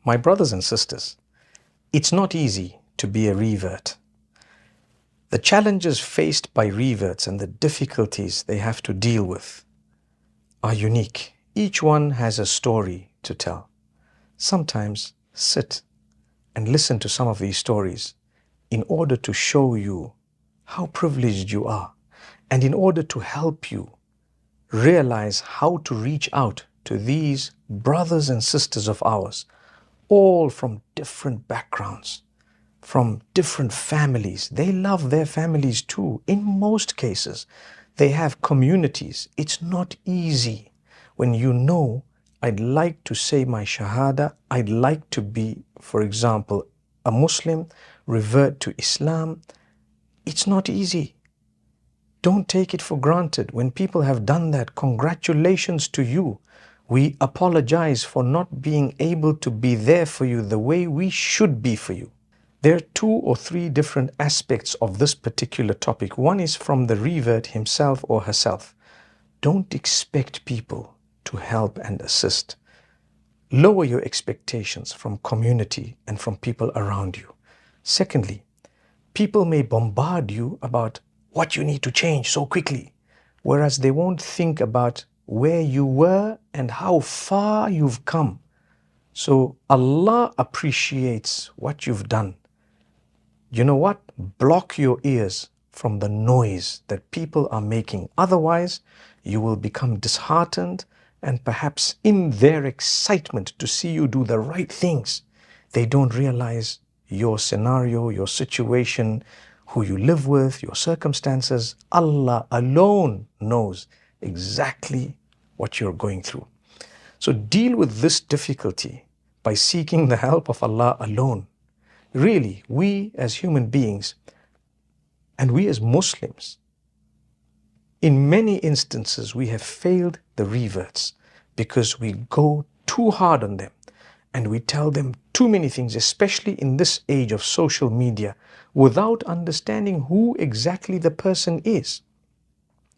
My brothers and sisters, it's not easy to be a revert. The challenges faced by reverts and the difficulties they have to deal with are unique. Each one has a story to tell. Sometimes sit and listen to some of these stories in order to show you how privileged you are and in order to help you realize how to reach out to these brothers and sisters of ours, all from different backgrounds, from different families. They love their families too. In most cases, they have communities. It's not easy when you know, I'd like to say my Shahada, I'd like to be, for example, a Muslim, revert to Islam. It's not easy. Don't take it for granted. When people have done that, congratulations to you. We apologize for not being able to be there for you the way we should be for you. There are 2 or 3 different aspects of this particular topic. One is from the revert himself or herself. Don't expect people to help and assist. Lower your expectations from community and from people around you. Secondly, people may bombard you about what you need to change so quickly, whereas they won't think about where you were and how far you've come. So Allah appreciates what you've done. You know what? Block your ears from the noise that people are making. Otherwise, you will become disheartened, and perhaps in their excitement to see you do the right things, they don't realize your scenario, your situation, who you live with, your circumstances. Allah alone knows exactly what you're going through. So deal with this difficulty by seeking the help of Allah alone. Really, we as human beings and we as Muslims, in many instances we have failed the reverts because we go too hard on them and we tell them too many things, especially in this age of social media, without understanding who exactly the person is,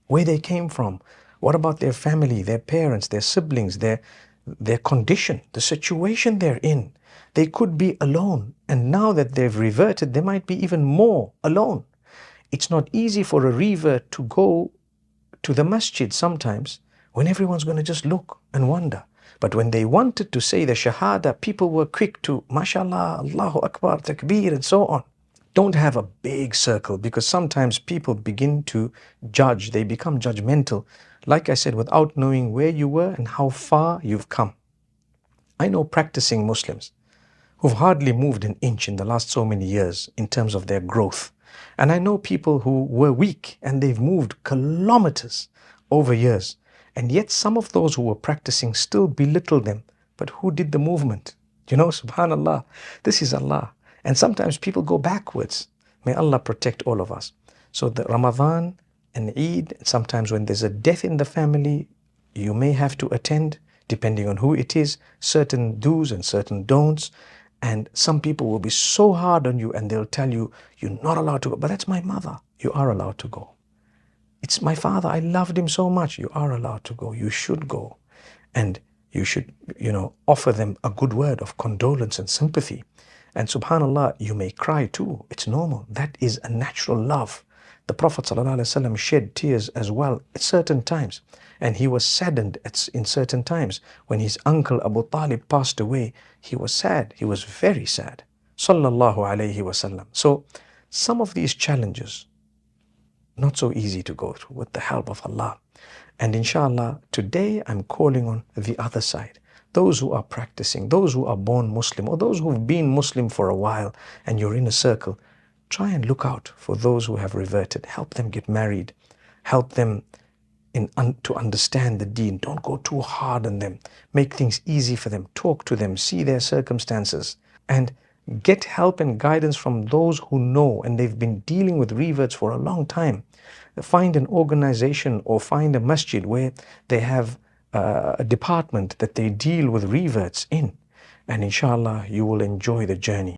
where they came from, what about their family, their parents, their siblings, their condition, the situation they're in. They could be alone, and now that they've reverted, they might be even more alone. It's not easy for a revert to go to the masjid sometimes when everyone's going to just look and wonder. But when they wanted to say the Shahada, people were quick to, mashallah, Allahu Akbar, Takbir, and so on. Don't have a big circle, because sometimes people begin to judge. They become judgmental, like I said, without knowing where you were and how far you've come. I know practicing Muslims who've hardly moved an inch in the last so many years in terms of their growth. And I know people who were weak and they've moved kilometers over years. And yet some of those who were practicing still belittle them. But who did the movement? You know, subhanallah, this is Allah. And sometimes people go backwards. May Allah protect all of us. So the Ramadan and Eid, sometimes when there's a death in the family, you may have to attend, depending on who it is, certain do's and certain don'ts. And some people will be so hard on you and they'll tell you, you're not allowed to go. But that's my mother. You are allowed to go. It's my father. I loved him so much. You are allowed to go. You should go. And you should, offer them a good word of condolence and sympathy. And subhanallah, you may cry too. It's normal. That is a natural love. The Prophet ﷺ shed tears as well at certain times. And he was saddened in certain times. When his uncle Abu Talib passed away, he was sad. He was very sad. Sallallahu alayhi wasallam. So some of these challenges, not so easy to go through with the help of Allah. And inshallah, today I'm calling on the other side. Those who are practicing, those who are born Muslim, or those who have been Muslim for a while and you're in a circle, try and look out for those who have reverted. Help them get married. Help them to understand the deen. Don't go too hard on them. Make things easy for them. Talk to them. See their circumstances. And get help and guidance from those who know and they've been dealing with reverts for a long time. Find an organization or find a masjid where they have a department that they deal with reverts in. And inshallah, you will enjoy the journey.